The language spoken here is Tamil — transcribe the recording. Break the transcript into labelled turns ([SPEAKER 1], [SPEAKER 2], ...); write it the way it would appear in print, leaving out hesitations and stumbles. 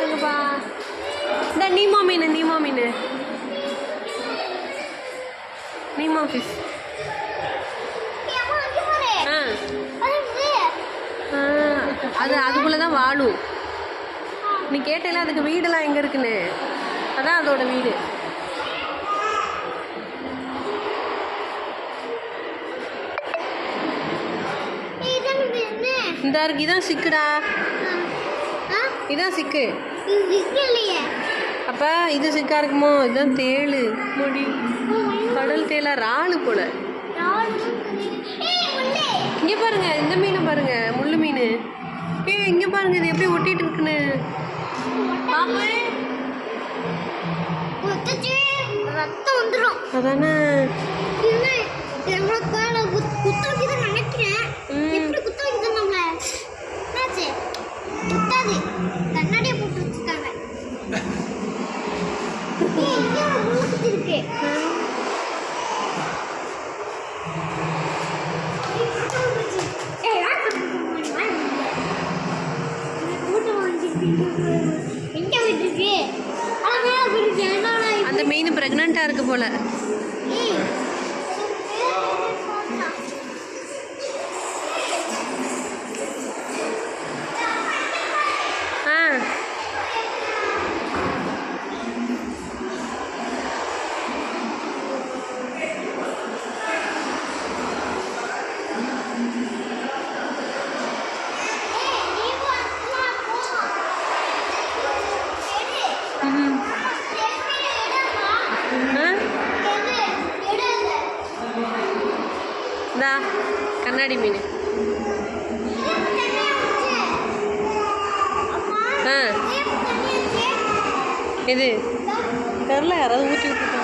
[SPEAKER 1] பாருங்கப்பா. இந்த நீமோ மீன், நீமோ மீன், நீமோ ஃபிஷ். அது அதுக்குள்ளே தான் வாழும். நீ கேட்டல அதுக்கு வீடெல்லாம் எங்கே இருக்குன்னு, அதான் அதோட வீடு. இந்த இருக்கு, இதான் சிக்குடா, இதான் சிக்கு. அப்போ இது சிக்கா இருக்குமோ? இதுதான் தேளு, முடி, கடல் தேளா, இறாலு போல. இங்கே பாருங்க, இந்த மீனை பாருங்க, முள்ளு மீன். இங்கே பாருங்க, இது எப்படி ஒட்டிட்டு இருக்குன்னு.
[SPEAKER 2] ரத்தம் வந்துடும்.
[SPEAKER 1] அதானே
[SPEAKER 2] குத்த வைக்கிறேன் நினைக்கிறேன். எப்படி குத்த வைக்கிறது? நம்மள என்னாச்சு? குத்தாது, கண்ணாடியை போட்டு வச்சுருக்காங்க. இங்கே ஒரு முள்ளு குத்தி இருக்கு.
[SPEAKER 1] அந்த மீன் பிரெக்னெண்டா இருக்கு போல. கண்ணாடி மீன். இது தெரில, யாராவது ஊற்றி விட்டுருக்காங்க.